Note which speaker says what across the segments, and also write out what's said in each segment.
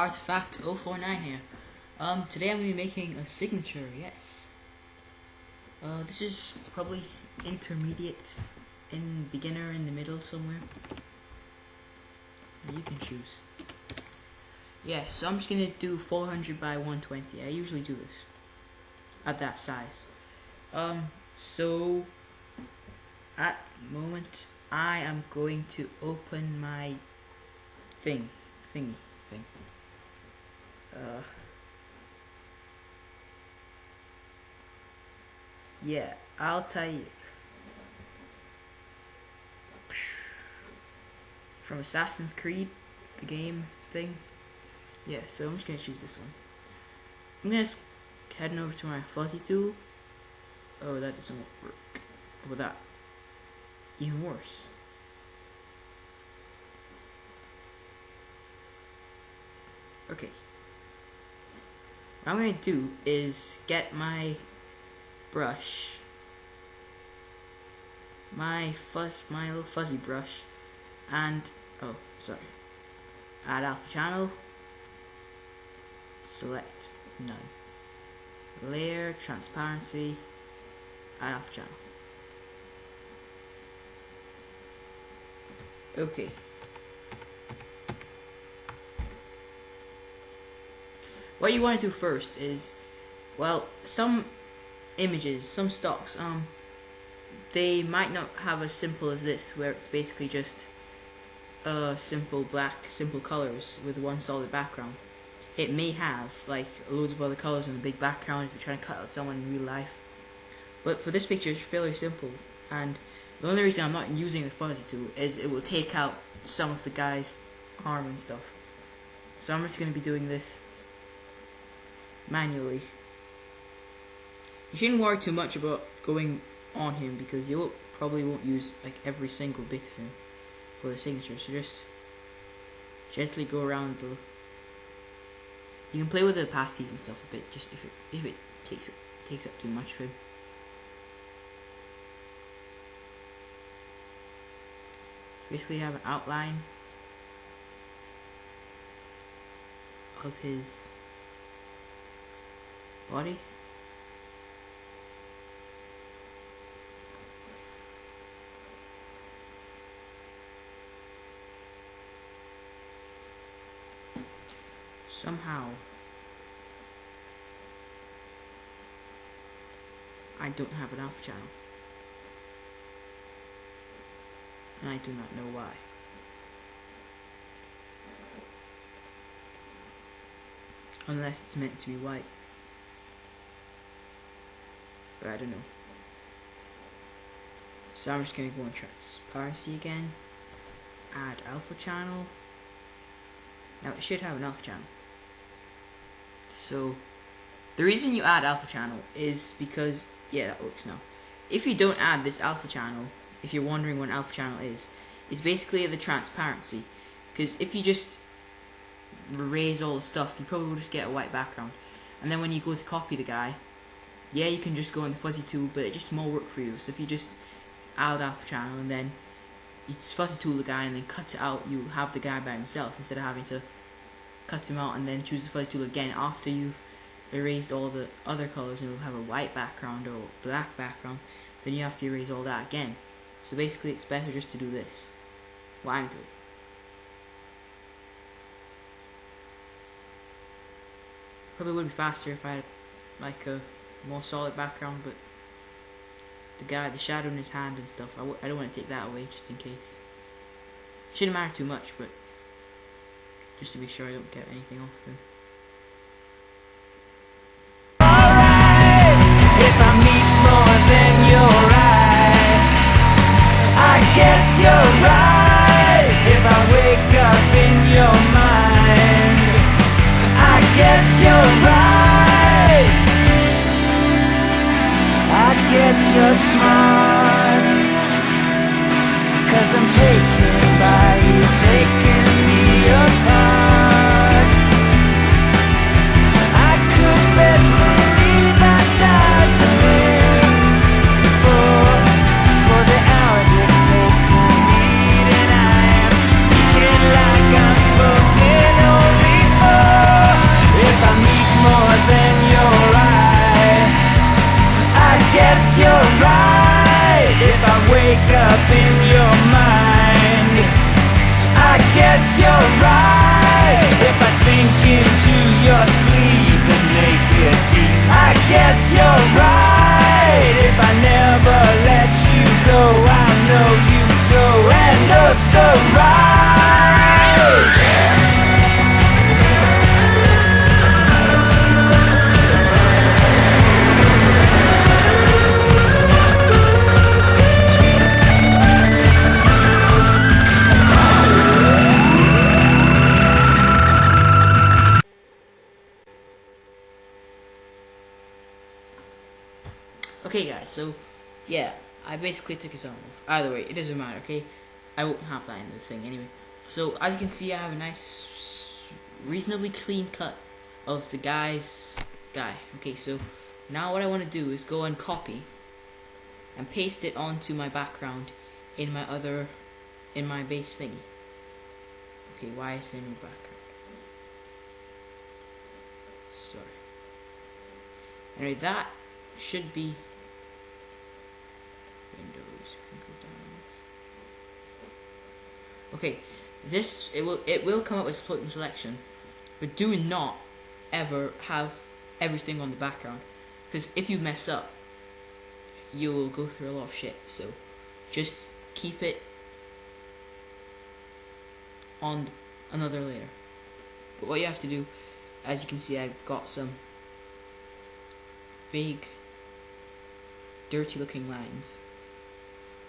Speaker 1: Artifact 049 here. Today I'm going to be making a signature, yes. This is probably intermediate, in beginner, in the middle somewhere. You can choose. Yeah, so I'm just going to do 400 by 120. I usually do this at that size. So at the moment I am going to open my thingy. Yeah, I'll tell you. From Assassin's Creed, the game thing. Yeah, so I'm just gonna choose this one. I'm just heading over to my fuzzy tool. Oh, that doesn't work. With that, even worse. Okay. What I'm gonna do is get my brush, my little fuzzy brush, and add alpha channel, select none, layer, transparency, add alpha channel. Okay. What you want to do first is, well, some images, some stocks, they might not have as simple as this, where it's basically just simple colors with one solid background. It may have like loads of other colors in the big background if you're trying to cut out someone in real life. But for this picture, it's fairly simple, and the only reason I'm not using the fuzzy tool is it will take out some of the guy's arm and stuff. So I'm just going to be doing this manually. You shouldn't worry too much about going on him, because you probably won't use like every single bit of him for the signature. So just gently go around the. You can play with the opacitys and stuff a bit, just if it takes up too much of him. Basically, have an outline of his body. Somehow I don't have an alpha channel, and I do not know why. Unless it's meant to be white, but I don't know. So I'm just gonna go on transparency again, add alpha channel. Now it should have an alpha channel. So the reason you add alpha channel is because, yeah, that works now. If you don't add this alpha channel, if you're wondering what an alpha channel is, it's basically the transparency. Because if you just erase all the stuff, you probably will just get a white background. And then when you go to copy the guy, yeah, you can just go in the fuzzy tool, but it's just more work for you. So if you just add alpha channel and then you just fuzzy tool the guy and then cut it out, you have the guy by himself instead of having to cut him out and then choose the fuzzy tool again after you've erased all the other colors, and you'll have a white background or black background. Then you have to erase all that again. So basically it's better just to do this, what I'm doing. Probably would be faster if I had like a more solid background, but the shadow in his hand and stuff, I don't want to take that away just in case. Shouldn't matter too much, but just to be sure I don't get anything off them.
Speaker 2: Alright, if I meet more than you're right, I guess you're right. If I wake up in your mind, I guess you're right. I guess you're smart, 'cause I'm taken by you, taking me apart. you're right. If I sink into your sleep and make it deep, I guess you're right. If I never let you go, I'll know you so and oh so right.
Speaker 1: Okay guys, so yeah, I basically took his arm off. Either way, it doesn't matter, okay? I won't have that in the thing anyway. So as you can see, I have a nice, reasonably clean cut of the guy's guy. Okay, so now what I want to do is go and copy and paste it onto my background in my base thingy. Okay, why is there no background? Sorry. Anyway, that should be Windows. Okay, it will come up with floating selection, but do not ever have everything on the background, because if you mess up, you'll go through a lot of shit. So just keep it on another layer. But what you have to do, as you can see, I've got some big dirty looking lines.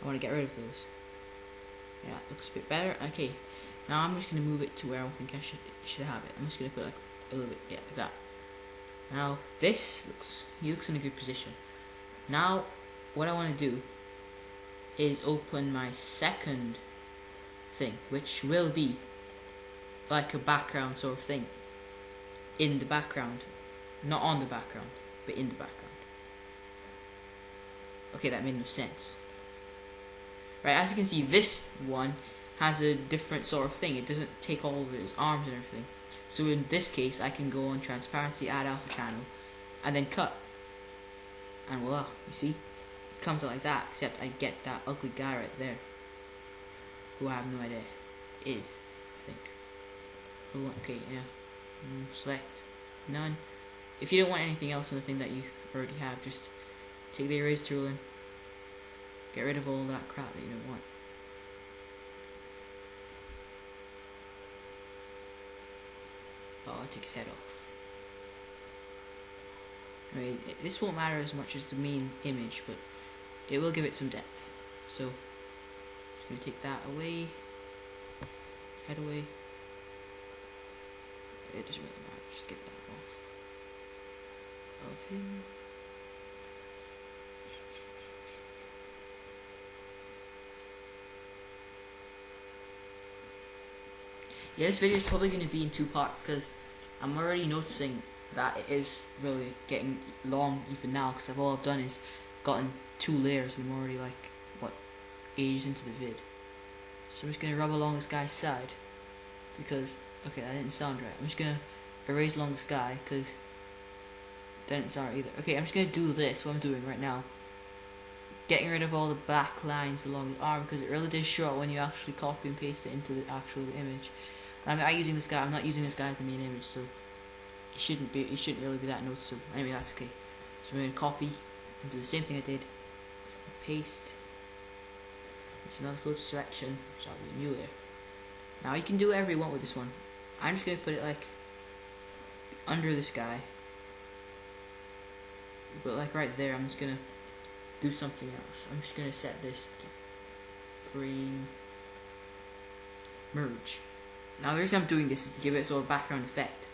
Speaker 1: I want to get rid of those. Yeah, it looks a bit better. Okay, now I'm just going to move it to where I think I should have it. I'm just going to put like a little bit, yeah, like that. Now this he looks in a good position. Now what I want to do is open my second thing, which will be like a background sort of thing in the background, not on the background, but in the background. Okay, that made no sense. Right, as you can see, this one has a different sort of thing. It doesn't take all of his arms and everything. So in this case, I can go on transparency, add alpha channel, and then cut. And voila, you see? It comes out like that, except I get that ugly guy right there, who I have no idea is, I think. Oh, okay, yeah. Select none. If you don't want anything else on the thing that you already have, just take the erase tool and get rid of all that crap that you don't want. Oh, I'll take his head off. I mean, this won't matter as much as the main image, but it will give it some depth. So, just going to take that away. Head away. It doesn't really matter, just get that off of him. Yeah, this video is probably going to be in 2 parts, because I'm already noticing that it is really getting long even now, because all I've done is gotten 2 layers and I'm already like, what, ages into the vid. So I'm just going to rub along this guy's side, because, okay, that didn't sound right. I'm just going to erase along this guy, because that didn't sound right either. Okay, I'm just going to do this, what I'm doing right now. Getting rid of all the black lines along the arm, because it really does show when you actually copy and paste it into the actual image. I'm not using this guy. I'm not using this guy as the main image, so it shouldn't really be that noticeable. Anyway, that's okay. So we're gonna copy and do the same thing I did. Paste. It's another photo selection, which will be a new layer. Now you can do whatever you want with this one. I'm just gonna put it like under this guy, but like right there. I'm just gonna do something else. I'm just gonna set this to green merge. Now the reason I'm doing this is to give it a sort of background effect.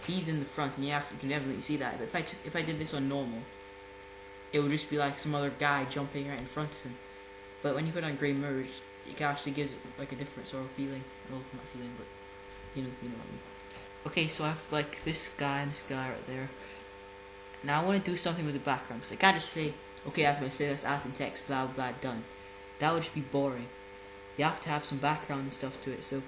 Speaker 1: He's in the front and you can definitely see that. But if I did this on normal, it would just be like some other guy jumping right in front of him. But when you put on grey merge, it actually gives it like a different sort of feeling. Well, not feeling, but you know what I mean. Okay, so I have like this guy and this guy right there. Now I want to do something with the background, because I can't just say, okay, as I say, let's add some text, blah blah, done. That would just be boring. You have to have some background and stuff to it. So